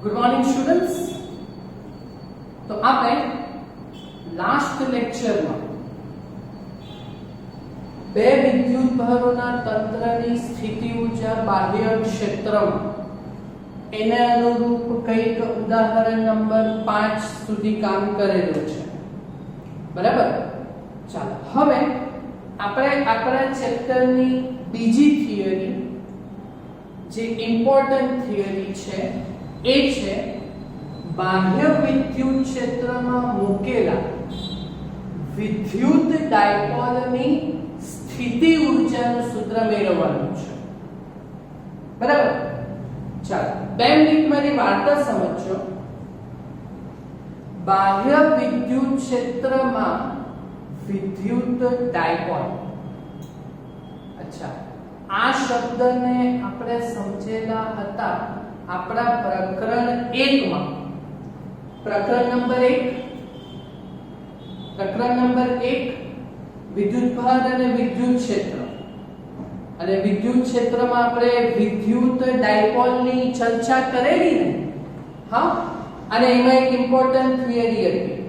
Good morning students. તો આપણે last લેક્ચરમાં બે વિદ્યુત ભારોના તંત્રની સ્થિતિ ઊર્જા બાહ્ય ક્ષેત્રમાં એને અનુરૂપ કંઈક ઉદાહરણ નંબર 5 સુધી કામ કરેલું છે. બરાબર. ચાલો હવે આપણે આપણા ચેપ્ટરની બીજી થિયરી જે ઇમ્પોર્ટન્ટ થિયરી છે એ છે બાહ્ય વિદ્યુત ક્ષેત્રમાં મૂકેલા વિદ્યુત ડાયપોલની સ્થિતિ ઊર્જાનું સૂત્ર મેળવવાનું છે. બરાબર. ચાલો 2 મિનિટ મારી વાર્તા સમજો. બાહ્ય વિદ્યુત ક્ષેત્રમાં વિદ્યુત ડાયપોલ. અચ્છા, આ શબ્દને આપણે સમજેલા હતા આપણા પ્રકરણ 1 માં. પ્રકરણ નંબર 1 વિદ્યુત ભાર અને વિદ્યુત ક્ષેત્ર. અને વિદ્યુત ક્ષેત્રમાં આપણે વિદ્યુત ડાયપોલની ચર્ચા કરેલી ને. હા, અને એમાં એક ઇમ્પોર્ટન્ટ થિયરી હતી.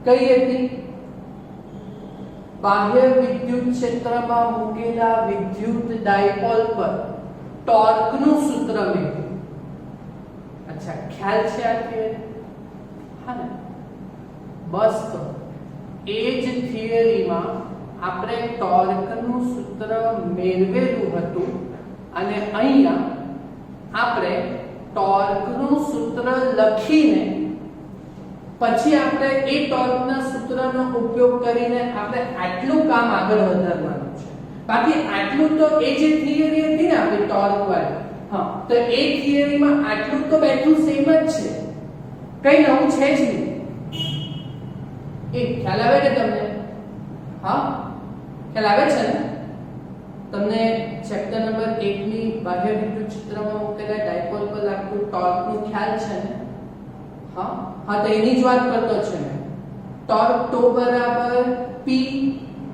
કઈ હતી? બાહ્ય વિદ્યુત ક્ષેત્રમાં મૂકેલા વિદ્યુત ડાયપોલ પર ટોર્કનું સૂત્ર મેળવ્યું. અચ્છા, ખ્યાલ છે આ થિયરી? હા ને? બસ તો એ જ થિયરીમાં આપણે ટોર્કનું સૂત્ર મેળવેલું હતું અને અહીંયા આપણે ટોર્કનું સૂત્ર લખીને પછી આપણે એ ટોર્કના સૂત્રનો ઉપયોગ કરીને આપણે આટલું કામ આગળ વધારવાનું છે. બાકી આટલું તો એ જે થિયરી હતી ને આપણી ટોર્ક વાળી, હા, તો એ થિયરીમાં આટલું તો બેઠું સેમ જ છે, કઈ નવું છે જ નહીં. એ ખ્યાલ આવે ને તમને? હા, ખ્યાલ આવે છે ને તમને? ચેપ્ટર નંબર 1 ની બાહ્ય વિદ્યુત ક્ષેત્રમાં મૂકેલા ડાયપોલ પર લાગતું ટોર્કનો ખ્યાલ છે ને? હા, તો એની જ વાત કરતો છે ને. ટોર્ક ટો બરાબર P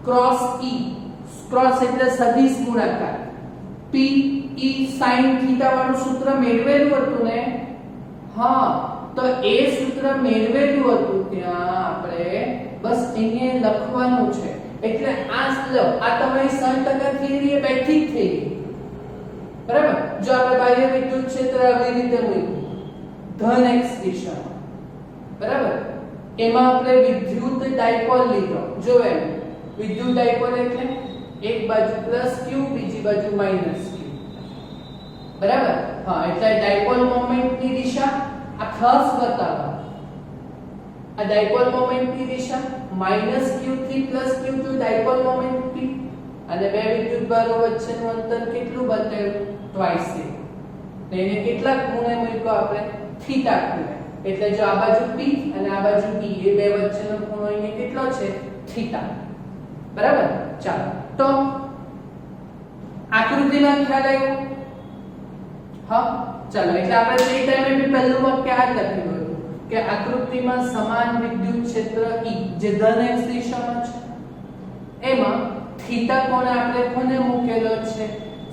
ક્રોસ E. ક્રોસ એટલે સદિશ ગુણાકાર. P E sin થીટા વાળું સૂત્ર મેળવેલું હતું ને. હા, તો એ સૂત્ર મેળવેલું હતું ત્યાં આપણે બસ અહીંયા લખવાનું છે. એટલે આ તમારી 100% થિયરી એ બેઠી જ થઈ ગઈ. બરાબર. જો આપણે બાહ્ય વિદ્યુત ક્ષેત્ર આવી રીતે મૂક્યું ધન x દિશામાં, બરાબર, એમાં આપણે વિદ્યુત ડાયપોલ લીધો. જો એમ વિદ્યુત ડાયપોલ એટલે એક બાજુ q બીજી બાજુ q. બરાબર. હા, એટલે ડાયપોલ મોમેન્ટની દિશા આ ખાસ બતાવો. આ ડાયપોલ મોમેન્ટની દિશા -q થી +q to dipole moment p. અને બે વિદ્યુત ભારો વચ્ચેનું અંતર કેટલું બતાવ્યું? ટ્વાઇસ. એને કેટલા ખૂણે મૂક્યો આપણે? થીટા ખૂણે. એટલે જો આ બાજુ p અને આ બાજુ e એ બે વચ્ચેનો ખૂણો અહીંયા કેટલો છે? થીટા. બરાબર. ચાલો તો આકૃતિમાં ખ્યાલ આવ્યો? હા, ચાલો. એટલે આપણે તે ટાઈમે બી પહેલું વાક્ય આ લખ્યું હતું કે આકૃતિમાં સમાન વિદ્યુત ક્ષેત્ર E જે ધન x દિશામાં છે એમાં થીટા કોણ આપણે કોને મૂકેલો છે?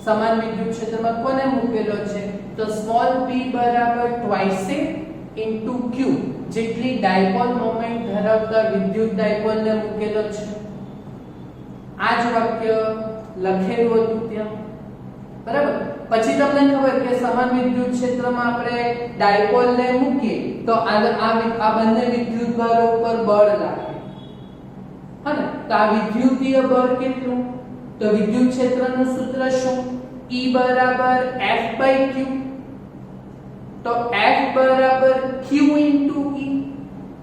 સમાન વિદ્યુત ક્ષેત્રમાં કોને મૂકેલો છે? તો સ્મોલ p બરાબર ટ્વાઇસ ઇન્ટુ q જેટલી ડાયપોલ મોમેન્ટ ધરાવતા વિદ્યુત ડાયપોલને મૂકેલો છે. આ જ વાક્ય લખેલું હતું ત્યાં. બરાબર. પછી તમને ખબર કે સમાન વિદ્યુત ક્ષેત્રમાં આપણે ડાયપોલને મૂકીએ તો આ બંને વિદ્યુત ભારો ઉપર બળ લાગે. હા ને? તો આ વિદ્યુતીય બળ કેટલું? તો વિદ્યુત ક્ષેત્રનું સૂત્ર શું? E બરાબર F/q. તો F બરાબર q into E.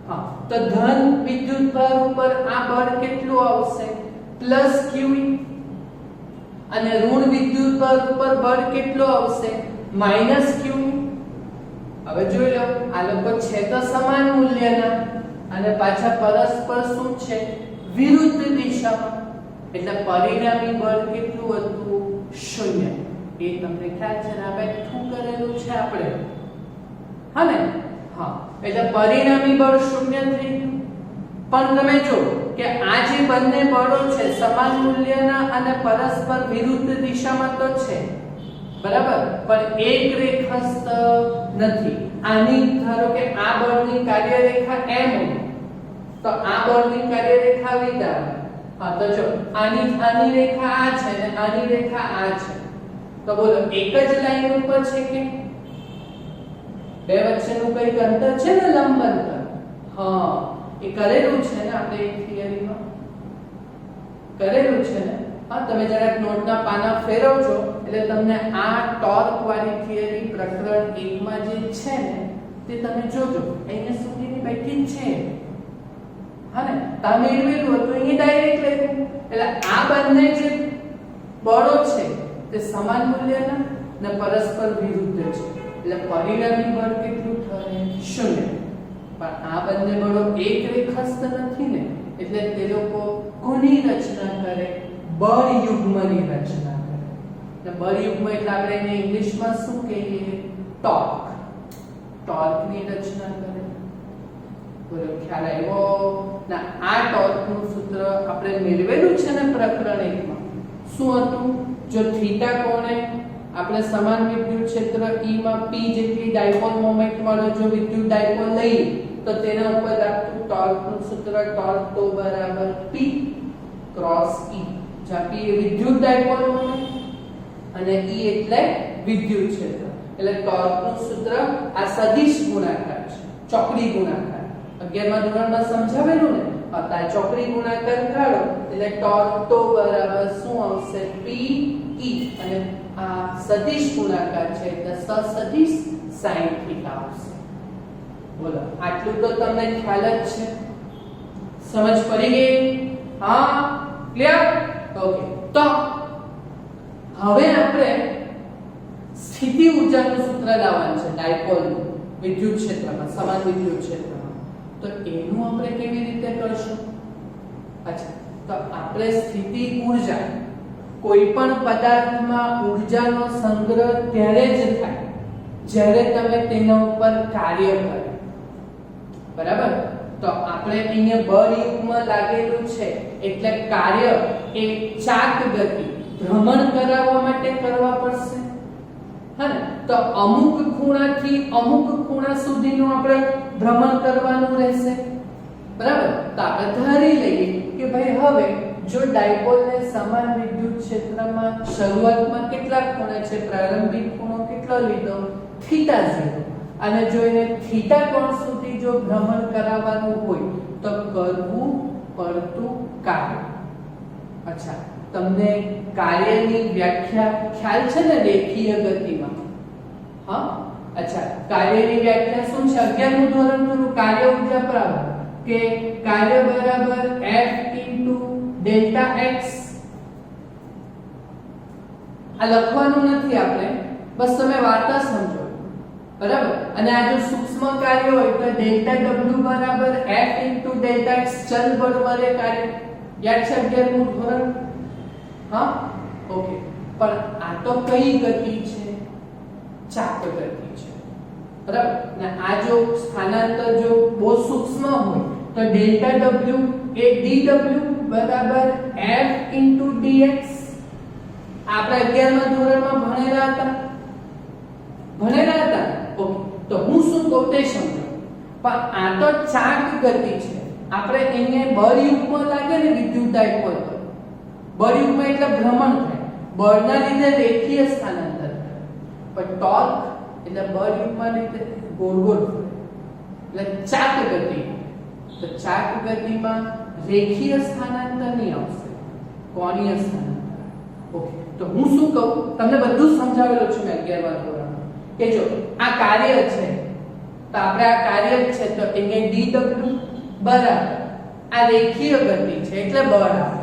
હા, તો ધન વિદ્યુત ભાર ઉપર આ બળ કેટલું આવશે? +q. અને ઋણ વિદ્યુત ભાર ઉપર બળ કેટલું આવશે? -q. હવે જોઈ લો, આ લોકો છે તો સમાન મૂલ્યના અને પાછા પરસ્પર શું છે? વિરુદ્ધ દિશામાં. એટલે પરિણામી બળ કેટલું હતું? 0. એ તમને ખ્યાલ છે ને? આ બેઠું કરેલું છે આપણે. હા ને? હા, એટલે પરિણામી બળ 0 થઈ ગયું. પણ તમે જો કે આ જે બંને બળો છે સમાન મૂલ્યના અને પરસ્પર વિરુદ્ધ દિશામાં તો છે. બરાબર, પણ એક રેખસ્થ નથી. આની ધારો કે આ બળની કાર્યરેખા m હોય તો આ બળની કાર્યરેખા આવી જાય. હા તો જો આની રેખા આ છે અને આની રેખા આ છે તો બોલો એક જ લાઈન ઉપર છે કે બે વચ્ચેનું કઈક અંતર છે ને, લંબ અંતર. હા એ કરેલું છે ને આપણે એક થિયરીમાં કરેલું છે ને. હા તમે જરાક નોટના પાના ફેરવજો એટલે તમને આ ટોર્ક વાળી થિયરી પ્રકરણ 1 માં જે છે ને તે તમે જોજો અહીંયા સુધીની બેઠી જ છે. હા ને તમે મેળવેલું હતું અહીં ડાયરેક્ટ લખ્યું એટલે આ બંને જે બળો છે તે સમાન મૂલ્યના ને પરસ્પર વિરુદ્ધ છે એટલે પરિણામી બળ કેટલું થાય? 0. પણ આ બંને બળો એક રેખાસ્થ નથી ને એટલે તે લોકો કોની રચના કરે? બળ યુગ્મની રચના કરે. ને બળ યુગ્મ એટલે આપણે એને ઇંગ્લિશમાં શું કહીએ? ટોર્ક. ટોર્કની રચના કરે. બોલો ખ્યાલ આવ્યો? ના આ ટોર્કનું સૂત્ર આપણે મેળવેલું છે ને પ્રકરણ 1 માં. શું હતું? જો થીટા કોણે આપણે સમાન વિદ્યુત ક્ષેત્ર E માં P જેટલી ડાયપોલ મોમેન્ટ વાળો જો વિદ્યુત ડાયપોલ લઈએ તો તેના ઉપર લાગતું ટોર્કનું સૂત્ર ટોર્ક તો બરાબર P ક્રોસ E. જ્યાં P એ વિદ્યુત ડાયપોલ મોમેન્ટ અને E એટલે વિદ્યુત ક્ષેત્ર. એટલે ટોર્કનું સૂત્ર આ સદિશ ગુણાકાર છે, ચોકડી ગુણાકાર. 11મા ધોરણમાં સમજાવેલું ને, આ ચોકડી ગુણાકાર કાઢો એટલે ટોર્ક તો બરાબર શું આવશે? P E અને આ સદિશ ગુણાકાર છે એટલે સસદિશ sin થીટા આવશે. બોલો આટલું તો તમને ખ્યાલ જ છે, સમજ પડી ગઈ? હા ક્લિયર? ઓકે. તો હવે આપણે સ્થિતિ ઊર્જાનું સૂત્ર લાવવાનું છે ડાયપોલનું વિદ્યુત ક્ષેત્રમાં, સમાન વિદ્યુત ક્ષેત્રમાં. તો એનું આપણે કેવી રીતે કરશું? અચ્છા તો આપણે સ્થિતિ ઊર્જા કોઈ પણ પદાર્થમાં ઊર્જાનો સંગ્રહ ત્યારે જ થાય જ્યારે તમે તેના ઉપર કાર્ય કરો. બરાબર? તો આપણે અહીંયા બળ યુગ્મ લાગેલું છે એટલે કાર્ય એ ચાક ગતિ ભ્રમણ કરાવવા માટે કરવા પડશે. હા ને તો અમુક ખૂણાથી અમુક ખૂણા સુધીનું આપણે ભ્રમણ કરવાનું રહેશે. બરાબર? તો આપણે ધારી લઈએ કે ભાઈ હવે જો ડાયપોલને સમાન વિદ્યુત ક્ષેત્રમાં શરૂઆતમાં કેટલા ખૂણા છે? પ્રારંભિક ખૂણો કેટલો લીધો? θ0. અને જો એને θ કોણ સુધી જો ભ્રમણ કરાવવાનું હોય તો કરવું પડતું કાર્ય. અચ્છા તમને કાર્યની વ્યાખ્યા ખ્યાલ છે ને રેખીય ગતિમાં? હા અચ્છા કાર્યની વ્યાખ્યા શું છે? 11મું ધોરણનું કાર્ય ઊર્જા પ્રવાહ કે કાર્ય બરાબર F ડેલ્ટા x. આ લખવાનું નથી આપણે, બસ તમે વાર્તા સમજો. બરાબર? અને આ જો સૂક્ષ્મ કાર્ય હોય તો ડેલ્ટા w બરાબર F ડેલ્ટા x ચલ બળ વડે કાર્ય. યાદ છે 11મું ધોરણ? હા ઓકે. પણ આ તો કઈ ગતિ છે? ચાક ગતિ છે. બરાબર? ને આ જો સ્થાનાંતર જો બહુ સૂક્ષ્મ હોય તો ડેલ્ટા w એ dw બરાબર F dx. આપણે 11મા ધોરણમાં ભણેલા હતા. ઓકે તો હું શું કહું તે સમજો. પણ આ તો ચાક ગતિ છે. આપણે એને બળ યુગ્મ લાગે ને વિદ્યુત ડાયપોલ પર. બળ યુગ્મ એટલે ભ્રમણ થાય. બળના લીધે રેખીય સ્થાનાંતર થાય. પણ ટોર્ક એટલે બળ યુગ્મના લીધે ગોળ ગોળ ફરે. એટલે ચાક ગતિ. તો ચાક ગતિમાં રેખીય સ્થાનાંતર નહીં આવશે, કોણીય સ્થાનાંતર. ઓકે તો હું શું કહું તમને બધું સમજાવેલું છે મેં 11મા ધોરણમાં કે જો આ કાર્ય છે તો આપણે આ કાર્ય છે તો એને dw બરાબર આ રેખીય ગતિ છે એટલે બળ આવે.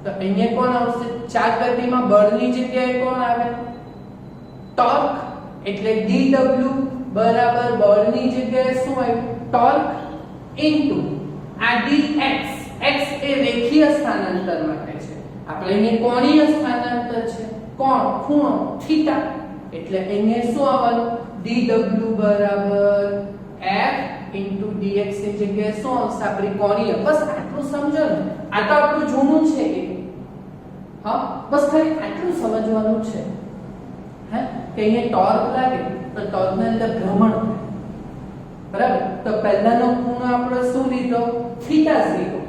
તો અહીંયા કોણ આવશે? ચાક ગતિમાં બળની જગ્યાએ કોણ આવે? ટોર્ક. એટલે dw બરાબર બળની જગ્યાએ શું આવ્યું? ટોર્ક ઇન્ટુ આ dx. x એ રેખીય સ્થાનાંતર માટે છે. આપણે અહીંયા કોણીય સ્થાનાંતર છે. કોણ? ખૂણો થીટા. એટલે અહીંયા શું આવવાનું? dw બરાબર f dx ની જગ્યાએ શું આવશે? આપણી કોણીય. બસ આટલું સમજો ને. આ તો આપણું જૂનું છે કે હા બસ ખાલી આટલું સમજવાનું છે. હે કે અહીંયા ટોર્ક લાગે તો ટોર્કની અંદર ભ્રમણ થાય. બરાબર. તો પહેલાનો ખૂણો આપણે શું લીધો? થીટા 0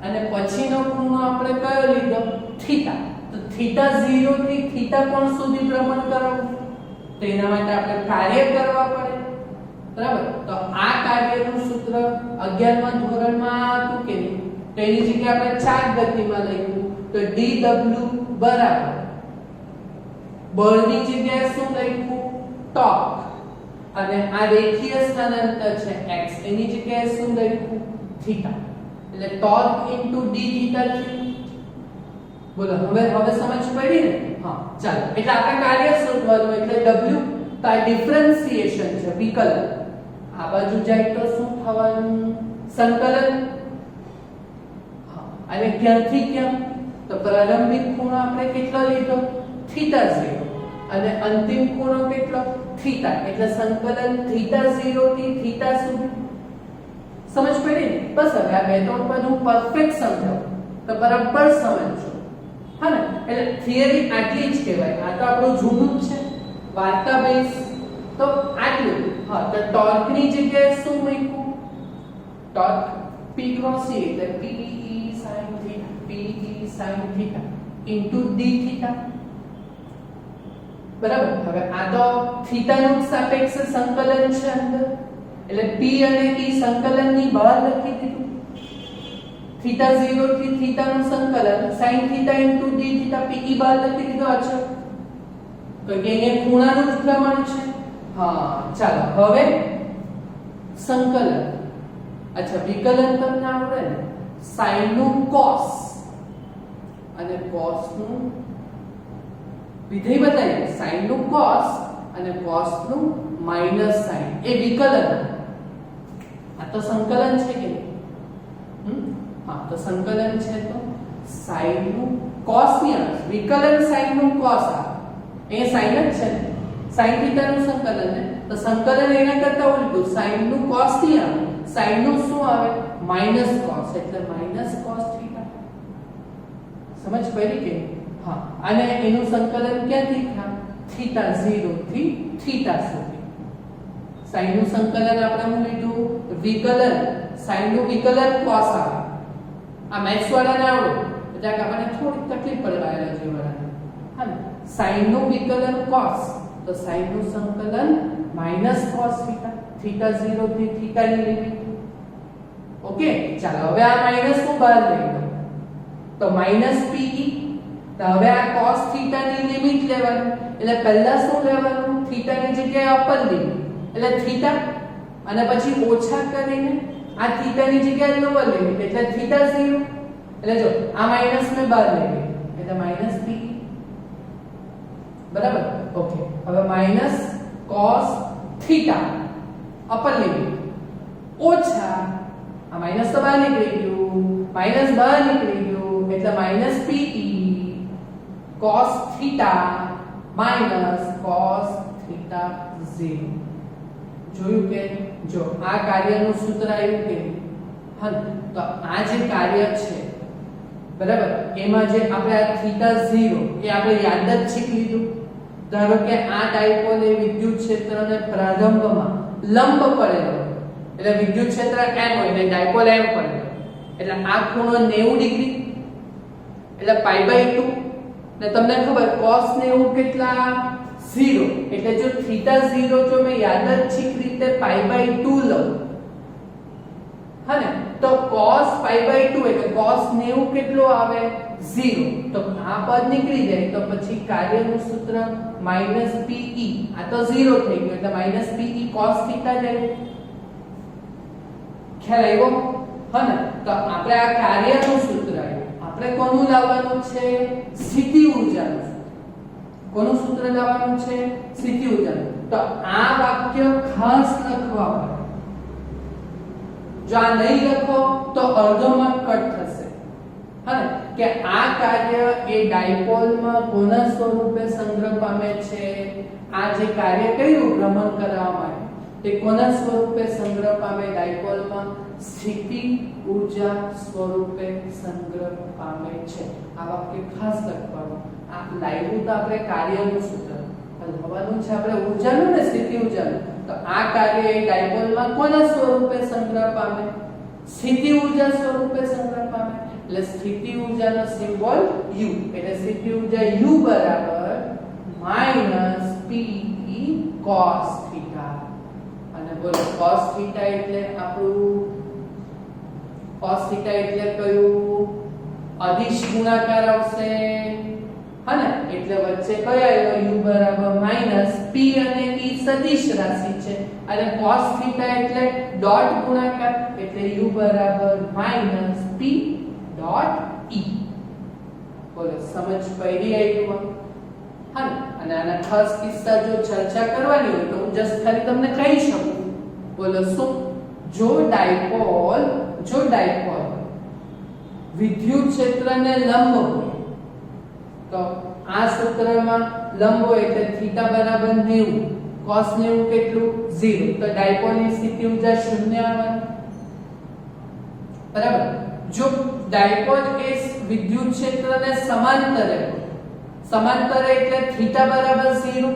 અને પછીનો ખૂણો આપણે કયો લીધો? થીટા. તો થીટા 0 થી થીટા કોણ સુધી ભ્રમણ કરાવવું? તો એના માટે આપણે કાર્ય કરવા પડે, બરાબર. તો આ કાર્યનું સૂત્ર 11મા ધોરણમાં હતું કે નહીં? તો એની જગ્યાએ આપણે ચાર ગતિમાં લખ્યું. તો dw બરાબર બળની જગ્યાએ શું લખ્યું? ટોર્ક. અને આ રેખીય સ્થાનાંતર છે x, એની જગ્યાએ શું લખ્યું? થીટા. એટલે ટોર્ક ઇન્ટુ d થીટા થયું. બોલો હવે સમજ પડી ને? હા ચાલો. એટલે આપણે કાર્ય શોધવાનું, એટલે w તો આ ડિફરન્સિએશન છે, વિકલન. આ બાજુ જાય તો શું થવાનું? સંકલન. હા, અને ક્યાંથી ક્યાં? તો પ્રારંભિક ખૂણો આપણે કેટલો લીધો? થીટા 0 અને અંતિમ ખૂણો કેટલો? થીટા. એટલે સંકલન થીટા 0 થી થીટા સુધી. સમજ પડી ને? બસ હવે આ બે ત્રણ પદ હું પરફેક્ટ સમજાવું તો બરાબર સમજજો. હા ને? એટલે થિયરી આટલી જ કહેવાય. આ તો આપણું જૂનું જ છે, વાર્તા બેઝ. તો આટલું. હા, તો ટોર્કની જગ્યાએ શું મૂક્યું? ટોર્ક p ક્રોસ e એટલે p e sin theta, p e sin theta into d theta. બરાબર. હવે આ તો થીટા નું સાપેક્ષ સંકલન છે અંદર, એટલે p અને e સંકલનની બહાર લખી દીધું. થીટા 0 થી થીટા નું સંકલન sin theta into d theta, p e બહાર લખી દીધો. અચ્છા, તો કે અહીંયા ખૂણાનું જ પ્રમાણ છે. હા ચાલો હવે સંકલન. અચ્છા, વિકલન તમને આવડે ને? sin નું cos અને cos નું વિધેય બતાવીએ. sin નું cos અને cos નું માઈનસ sin એ વિકલન. આ તો સંકલન છે કે નહીં? હા, તો સંકલન છે તો sin નું cos ની આવે, વિકલન sin નું cos આવે. એ sin જ છે ને, sin થીટા નું સંકલન ને. તો સંકલન એના કરતા ઉલટું, sin નું cos ની આવે, sin નું શું આવે? માઈનસ cos, એટલે માઈનસ cos થીટા. સમજ પડી કે? હા, અને એનું સંકલન ક્યાંથી થાય? થીટા 0 થી થીટા સુધી. sin નું સંકલન આપણે શું લીધું? વિકલન. sin નું વિકલન cos આવે. આ મેથ્સ વાળાને આવડે એટલે આપણને થોડી તકલીફ પડે બાયોલોજી વાળાને. હા ને? sin નું વિકલન cos, તો sin નું સંકલન માઈનસ cos થીટા. થીટા 0 થી થીટા ની લિમિટ. ઓકે, ચાલો હવે આ માઈનસ નું બહાર લઈ લો તો માઈનસ pe. તો હવે આ cos થીટા ની લિમિટ લેવાની, એટલે પહેલા શું લેવાનું? થીટા ની જગ્યાએ અપર લિમિટ એટલે થીટા, અને પછી ઓછા કરીને આ થીટા ની જગ્યાએ લોઅર લિમિટ એટલે થીટા 0. એટલે જો આ માઈનસ મે બહાર લઈ ગઈ એટલે માઈનસ pe. બરાબર. ઓકે, હવે minus cos theta upper limit ઓછા આ માઈનસ તો બહાર નીકળી ગયું, માઈનસ બહાર નીકળી ગયું એટલે minus pe cos theta minus cos theta 0. જોયું કે? જો આ કાર્યનું સૂત્ર આવ્યું કે? હા, તો આ જે કાર્ય છે બરાબર, એમાં જે આપણે આ થીટા 0 એ આપણે યાદ જ શીખી લીધું. ધારો કે આ ડાયપોલ એ વિદ્યુત ક્ષેત્રને પ્રારંભમાં લંબ પડેલો, એટલે વિદ્યુત ક્ષેત્ર m હોય એટલે ડાયપોલ m પડેલો, એટલે આ ખૂણો 90 ડિગ્રી એટલે π/2. ને તમને ખબર cos 90 કેટલા? 0. એટલે જો થીટા 0 જો મેં યાદચ્છિક રીતે π/2 લઉં, હા ને, તો cos π/2 એટલે cos 90 કેટલો આવે? 0. તો આ પદ નીકળી જાય તો પછી કાર્યનું સૂત્ર -pe. આ તો 0 થઈ ગયું એટલે -pe cos થીટા જાય. ખ્યાલ આવ્યો? હા ને? તો આપણે આ કાર્યનું સૂત્ર આવ્યું. આપણે કોનું લાવવાનું છે? સ્થિતિ ઊર્જાનું. કોનું સૂત્ર લાવવાનું છે? સ્થિતિ ઊર્જાનું. તો આ વાક્ય ખાસ લખવા પડે. જો આ નહીં લખો તો અર્ધમાં કટ થશે. હા ને? કે આ કાર્ય એ ડાયપોલમાં કોના સ્વરૂપે સંગ્રહ પામે છે? આ જે કાર્ય કર્યું ભ્રમણ કરવા માટે તે કોના સ્વરૂપે સંગ્રહ પામે? ડાયપોલમાં સ્થિતિ ઊર્જા સ્વરૂપે સંગ્રહ પામે છે. આ વાક્ય ખાસ લખવાનું. આ લાવ્યું તો આપણે કાર્યનું સૂત્ર, હલવાનું છે આપણે ઊર્જાનું ને સ્થિતિ ઊર્જાનું. તો આ કાર્ય એ ડાયપોલમાં કોના સ્વરૂપે સંગ્રહ પામે? સ્થિતિ ઊર્જા સ્વરૂપે સંગ્રહ પામે. એટલે સ્થિતિ ઊર્જાનો સિમ્બોલ U. એટલે સ્થિતિ ઊર્જા U બરાબર -Pe cos θ. અને બોલો cos θ એટલે આપણું cos θ એટલે કયું અદિશ ગુણાકાર આવશે, હા ને? એટલે વચ્ચે કયો આવ્યો? U બરાબર -P અને E સદિશ રાશિ છે અને cos θ એટલે ડોટ ગુણાકાર એટલે U બરાબર -P ડોટ E. બોલો સમજ પડી આવ્યું? હા ને? અને આના ખાસ કિસ્સા જો ચર્ચા કરવાની હોય તો હું જસ્ટ ખાલી તમને કહી શકું. બોલો શું? જો ડાયપોલ વિદ્યુત ક્ષેત્રને લંબ હોય તો આ સૂત્રમાં લંબ હોય એટલે થીટા બરાબર 90, cos 90 કેટલું? 0. તો ડાયપોલની સ્થિતિ ઊર્જા 0 આવવાની. બરાબર? જો ડાયપોલ એ વિદ્યુત ક્ષેત્રને સમાંતરે એટલે થીટા બરાબર 0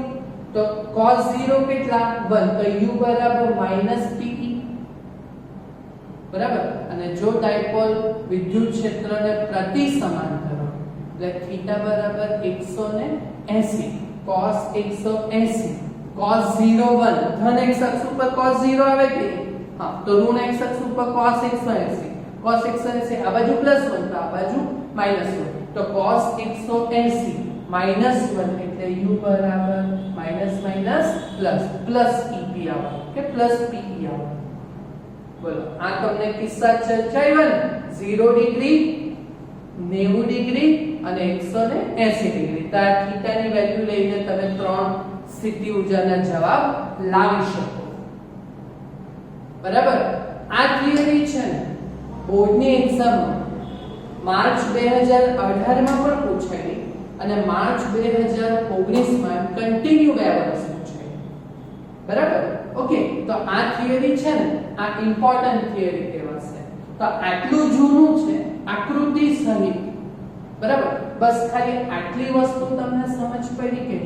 તો cos 0 કેટલા? 1. તો u બરાબર -pe. બરાબર? અને જો ડાયપોલ વિદ્યુત ક્ષેત્રને પ્રતિ સમાંતર એટલે થીટા બરાબર 180, cos 180, cos 0 1. ધન x અક્ષ ઉપર cos 0 આવે કે? હા, તો ઋણ x અક્ષ ઉપર cos 180, cos 180 આ બાજુ +1 તો આ બાજુ -1. તો cos 180 -1 એટલે u બરાબર પ્લસ EP આવે કે પ્લસ PE આવે. બોલો આ તમને કિસ્સા ચર્ચાવ્યા ને? 0 ડિગ્રી, 90 ડિગ્રી અને 180 ડિગ્રી. તો આ થીટાની વેલ્યુ લઈને તમે 3 સ્થિતિ ઊર્જાના જવાબ લાવી શકો. બરાબર? આ થિયરી છે ને બોર્ડની એક્ઝામમાં માર્ચ 2018 માં પણ પૂછાઈ અને માર્ચ 2019 માં કન્ટિન્યુ 2 વર્ષ પૂછાઈ. બરાબર? ઓકે, તો આ થિયરી છે ને આ ઇમ્પોર્ટન્ટ થિયરી કહેવાશે. તો આટલું જૂનું છે આકૃતિ સહિત. બરાબર? બસ ખાલી આટલી વસ્તુ તમને સમજ પડી કે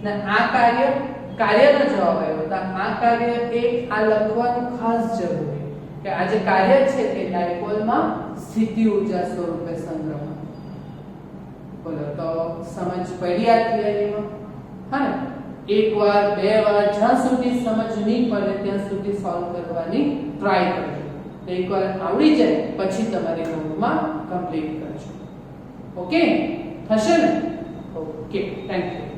ને આ કાર્યનો જવાબ આવ્યો. તો આ કાર્ય એક આ લખવાનું ખાસ જરૂરી કે આ જે કાર્ય છે તે ડાયપોલમાં સ્થિતિ ઊર્જા સ્વરૂપે સંગ્રહ. બોલો તો સમજ પડી આ થિયરીમાં? હા ને? એક વાર બે વાર જ્યાં સુધી સમજ નહીં પડે ત્યાં સુધી સોલ્વ કરવાની ટ્રાય કરજો. એકવાર આવડી જાય પછી તમારી નોટમાં કમ્પ્લીટ કરજો. ઓકે થશે ને? Okay, thank you.